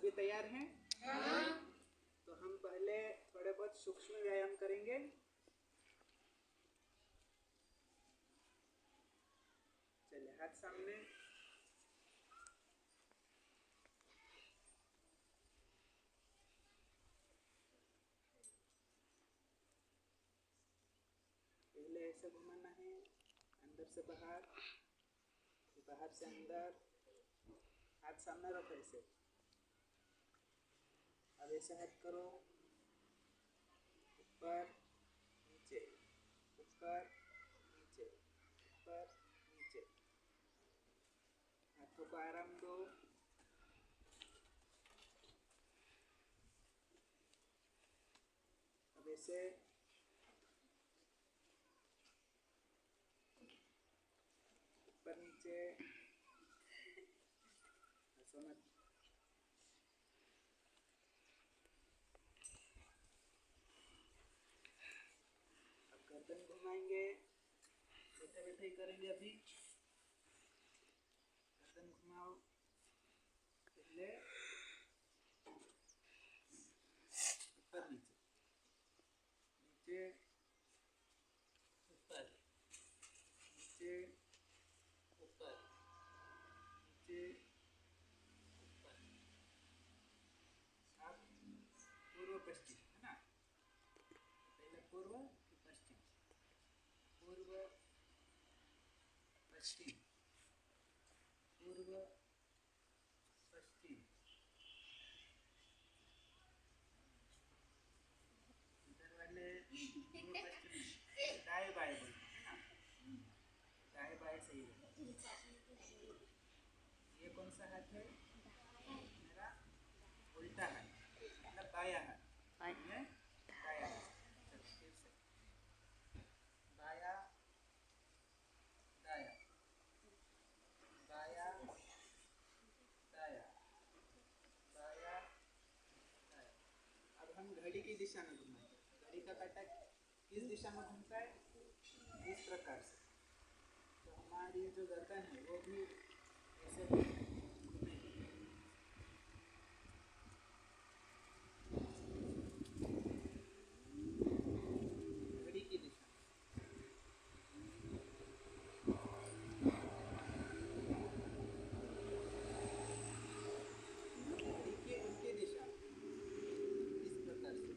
सभी तैयार हैं? हाँ। तो हम पहले थोड़े बहुत सूक्ष्म व्यायाम करेंगे। चलिए, हाथ सामने। पहले ऐसे घुमाना है, अंदर से बाहर, बाहर से अंदर। हाथ सामने रखो ऐसे। अब ऐसे हाथ करो, ऊपर नीचे, ऊपर नीचे, ऊपर नीचे। हाथों को आराम दो। अब ऐसे ऊपर नीचे, ऐसा मत। अब गर्दन घुमाएंगे, बैठे बैठे ही करेंगे। अभी गर्दन घुमाओ। पहले ऊपर नीचे, नीचे ऊपर, नीचे ऊपर, नीचे ऊपर। अब पूर्व पश्चिम है ना? पहले पूर्व फिर पश्चिम, पूर्व पश्चिम, पूर्व पश्चिम। इधर वाले पूर्व पश्चिम, दाएं बाएं बोलते हैं ना? दाएं बाएं सही है। ये कौन सा हाथ है? मेरा उल्टा हाथ, मतलब बायां हाथ। दायां हाथ। चलो फिर से बायां, दायां, बायां, दायां, बायां, दायां। अब हम घड़ी की दिशा में घुमाएंगे। घड़ी का कांटा किस दिशा में घूमता है? इस प्रकार से। तो हमारी जो गर्दन है वो भी ऐसे घूमेगी। घड़ी की दिशा, घड़ी की उल्टी दिशा, इस प्रकार से।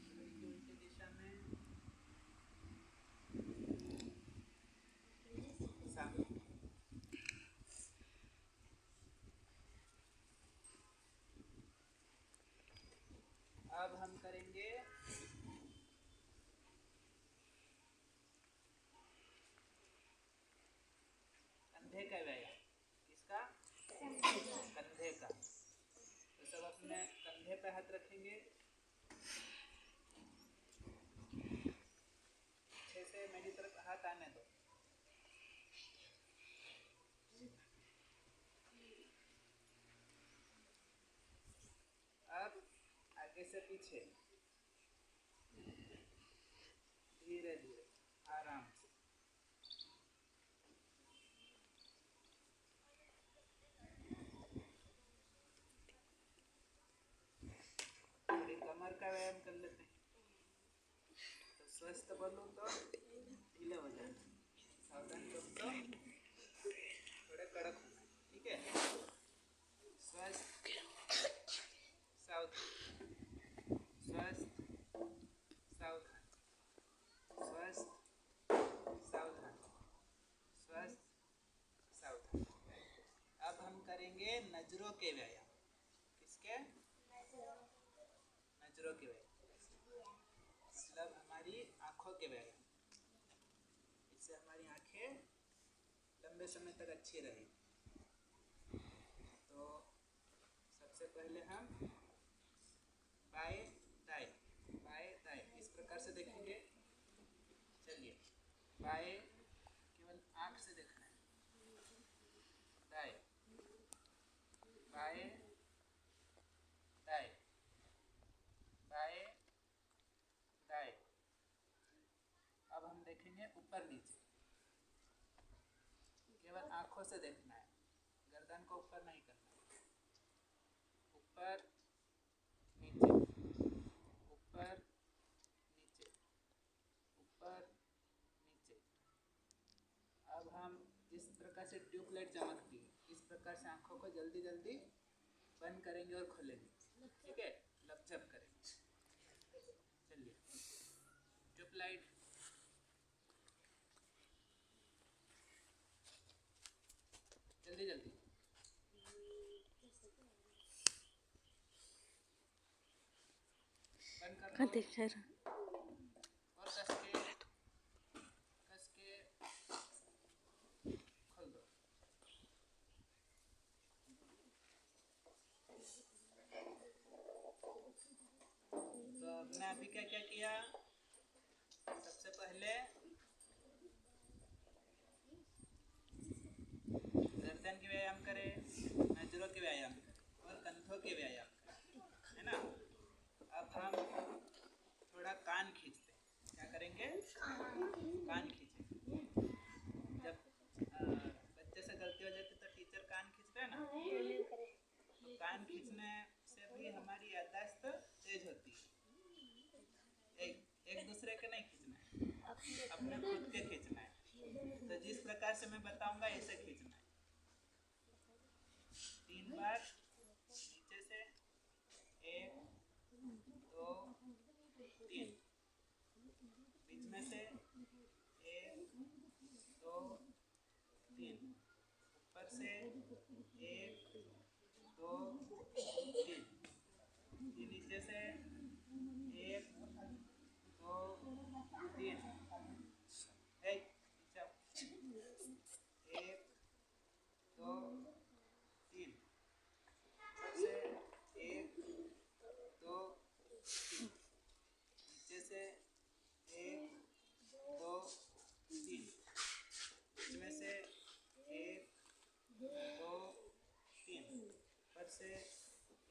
घड़ी की उल्टी दिशा में सामने। अब हम करेंगे कंधे का व्यायाम। किसका? कंधे का। तो सब अपने कंधे पे हाथ रखेंगे। अच्छे से मेरी तरफ हाथ आने दो। अब आगे से पीछे, धीरे धीरे, आराम से। थोड़ी कमर का व्यायाम कर लेते हैं। तो स्वस्थ बोलूं तो ढीले हो जाए, सावधान बोलूं तो थोड़े कड़क होना। ठीक है? स्वस्थ, सावधान, स्वस्थ, सावधान, स्वस्थ, सावधान, स्वस्थ, सावधान। अब हम करेंगे नजरों के व्यायाम। किसके? नजरों के व्यायाम, मतलब हमारी आँखों के व्यायाम। इससे हमारी आँखें लंबे समय तक अच्छी रहेगी। तो सबसे पहले हम बाएं दाएं, बाएं दाएं इस प्रकार से देखेंगे। चलिए, बाएं केवल आँख से देखना है। दाएं, बाएं, दाएं, बाएं, दाएं। अब देखेंगे ऊपर नीचे, केवल आंखों से देखना है, गर्दन को ऊपर नहीं करना है। ऊपर नीचे, ऊपर नीचे, ऊपर नीचे। अब हम जिस प्रकार से ट्यूबलाइट चमकती है, इस प्रकार से आंखों को जल्दी जल्दी बंद करेंगे और खोलेंगे, ठीक है, लपझप करेंगे। चलिए, ट्यूबलाइट जल्दी जल्दी बंद कर दो और कस के खोल दो। तो हमने अभी क्या क्या किया? सबसे पहले गर्दन के व्यायाम करें, नजरों के व्यायाम करें और कंधों के व्यायाम करें, है ना। अब हम थोड़ा कान खींचते हैं। क्या करेंगे? कान खींचेंगे। जब बच्चे से गलती हो जाती तो टीचर कान खींचते हैं ना, तो कान खींचने से भी हमारी याददाश्त तेज होती है। एक दूसरे के नहीं खींचना है, अपने खुद के खींचना है। तो जिस प्रकार से मैं बताऊंगा ऐसे खींचना है। 3 बार नीचे से, 1 2 3, बीच में से 1 2 3, ऊपर से 1 2 3, नीचे से 1 2 3, 1 2 3, से 1 2 3, नीचे से 1 2 3, इसमें से 1 2 3, ऊपर से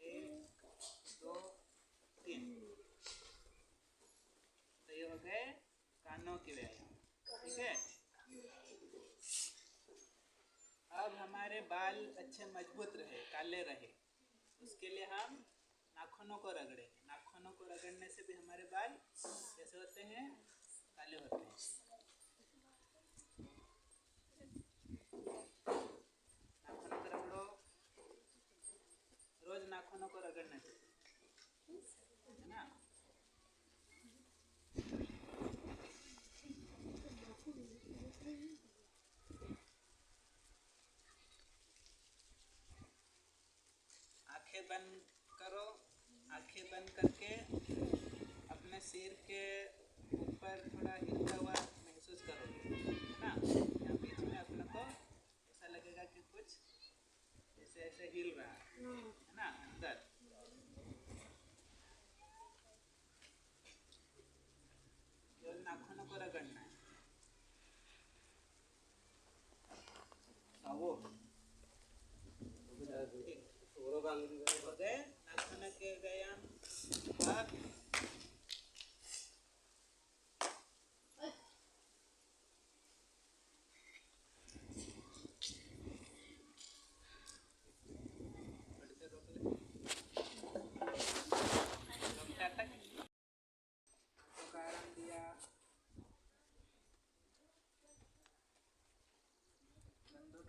1 2 3। तो ये हो गए कानों के व्यायाम, ठीक है। अब हमारे बाल अच्छे मजबूत रहे, काले रहे, उसके लिए हम नाखूनों को रगड़ेंगे। नाखूनों को रगड़ने से भी हमारे बाल कैसे होते हैं? काले होते हैं। नाखूनों को रगड़ो, रोज नाखूनों को रगड़ना चाहिए, है ना। आंखें बंद करो, आंखें बंद करके अपने सिर के ऊपर थोड़ा हिलता हुआ महसूस करोगे, है ना। यहाँ बीच में अपने को ऐसा लगेगा कि कुछ ऐसे ऐसे हिल रहा है ना अंदर। केवल नाखूनों को रगड़ना है। हो गए नाखूनों के व्यायाम। अब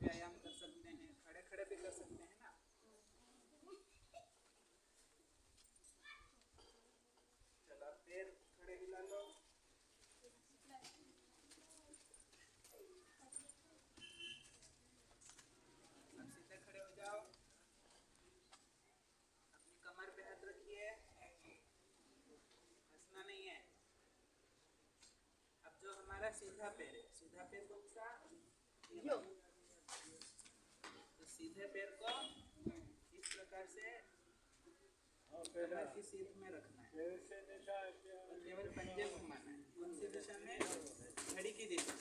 व्यायाम कर सकते हैं, खड़े खड़े भी कर सकते हैं ना। चलो पैर खड़े हिला लो, अब सीधे खड़े हो जाओ, अपनी कमर पे हाथ रखिए, हंसना नहीं है। अब जो हमारा सीधा पैर है, सीधा पैर कौन सा? तो सीधे पैर को इस प्रकार से कमर की सीध में रखना है और केवल पंजे घुमाना है। कौन सी दिशा में? घड़ी की दिशा,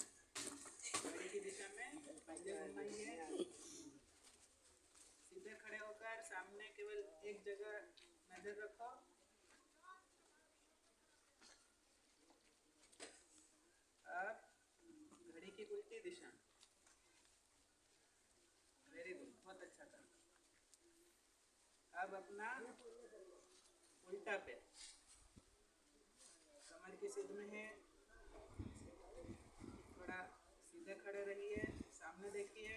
घड़ी की दिशा में पंजे घुमाइए। सीधे खड़े होकर सामने केवल एक जगह नजर रखो। अब अपना उल्टा पैर, कमर की सीध में है, थोड़ा सीधे खड़े रहिए, सामने देखिए,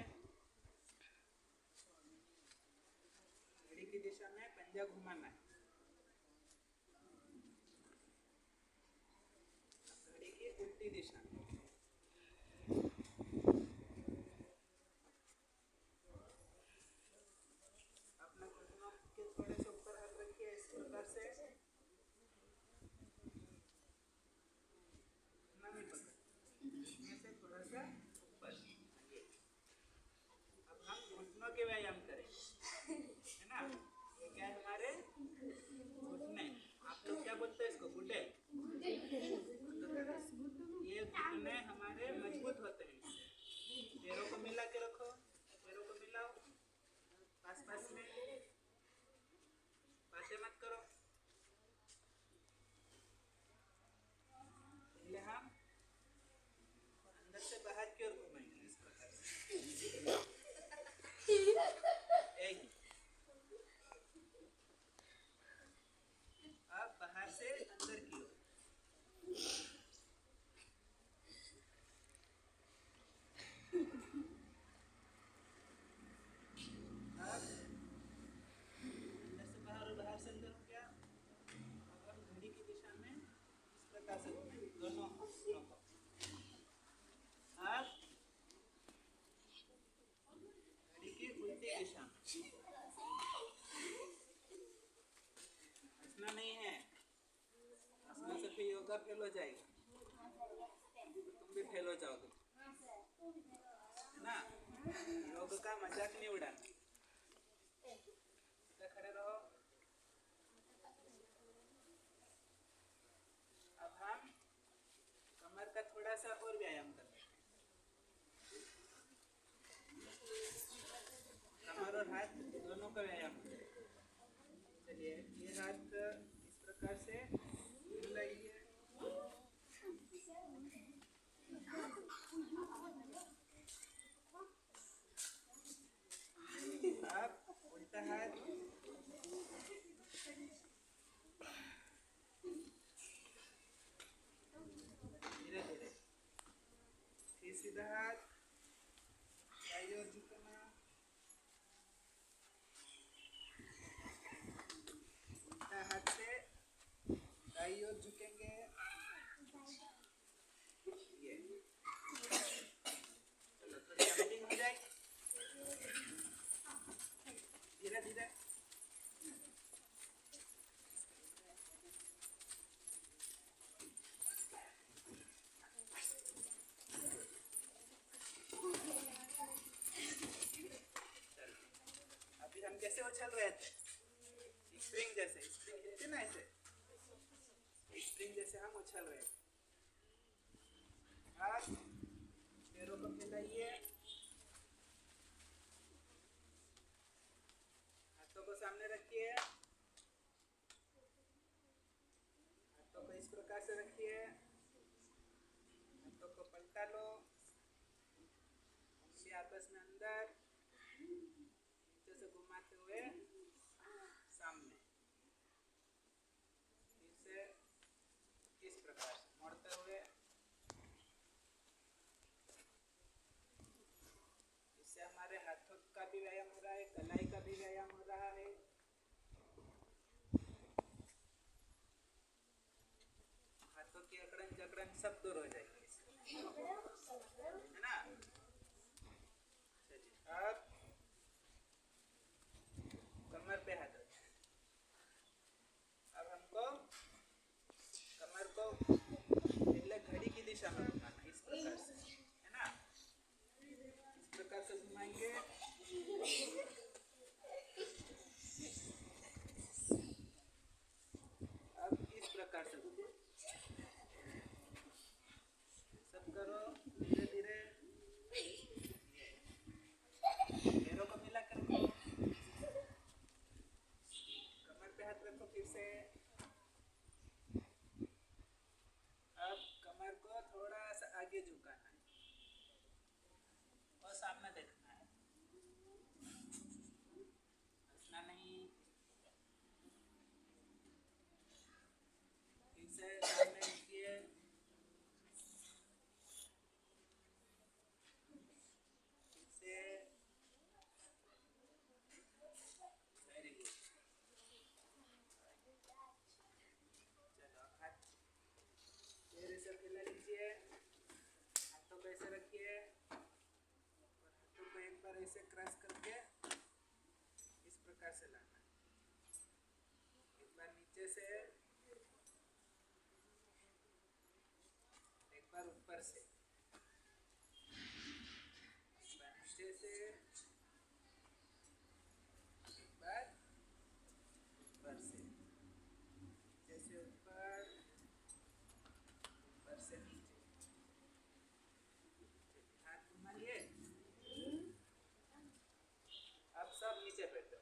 घड़ी की दिशा में पंजा घुमाना है, घड़ी की उल्टी दिशा में। अपने घुटनों के थोड़े से ऊपर हाथ रखिए इस प्रकार से, इतना नहीं पकड़, इसमें से थोड़ा सा ऊपर। अब हम घुटनों के व्यायाम करेंगे, है ना। ये क्या है हमारे घुटने, आप लोग क्या बोलते हैं इसको, गुड्डे। ये घुटने हमारे मजबूत होते हैं इससे। पैरों को मिला के रखो, पैरों को मिलाओ पास पास में, बातें मत करो। पहले हम अंदर से बाहर की ओर घुमाएंगे इस प्रकार से, एक। अब बाहर से अंदर की ओर, अब अंदर से बाहर और बाहर से अंदर हो गया। अब हम घड़ी की दिशा में इस प्रकार से घुमाएंगे दोनों हाथों को। अब घड़ी की उल्टी दिशा में, हंसना नहीं है, हंसने से फिर योगा फेल हो जाएगा, तुम भी फेल हो जाओगे, है ना। योग का मजाक नहीं उड़ाना, सीधे खड़े रहो। अब हम कमर का थोड़ा सा और व्यायाम करते हैं, कमर और हाथ दोनों का व्यायाम करते हैं। चलिए, ये हाथ इस प्रकार से हिलाइए, अब उल्टा हाथ, धीरे धीरे, फिर सीधा हाथ, दाईं ओर झुकना, उल्टा हाथ से दाईं ओर झुकेंगे, ये। चलो थोड़ी जंपिंग हो जाए, धीरे धीरे। अभी हम कैसे उछल रहे थे, स्प्रिंग जैसे, स्प्रिंग हिलती ना ऐसे, स्प्रिंग जैसे हम उछल रहे थे। हाथ पैरों को फैलाइए, हाथों को सामने रखिए, हाथों को इस प्रकार से रखिए, हाथों को पलटा लो, उंगली आपस में अंदर, नीचे से घुमाते हुए सामने, फिर से इस प्रकार से मोड़ते हुए। इससे हमारे हाथों का भी व्यायाम हो रहा है, कलाई का भी व्यायाम हो रहा है। हाथों की अकड़न जकड़न सब दूर हो जाएगी, है ना। चलिए, अब कमर पे हाथ रखें। अब हमको कमर को पहले घड़ी की दिशा में घुमाना, इस प्रकार से, है ना। इस प्रकार से घुमाएंगे, अब इस प्रकार से घुमाएंगे, सब करो धीरे धीरे, पैरों को मिला कर रखो, कमर पे हाथ रखो फिर से। अब कमर को थोड़ा सा आगे झुकाना है और सामने देखना है, हंसना नहीं, ऊपर से, नीचे से एक बार ऊपर से, जैसे ऊपर से नीचे। हाथ घुमाइए। अब सब नीचे बैठ जाओ।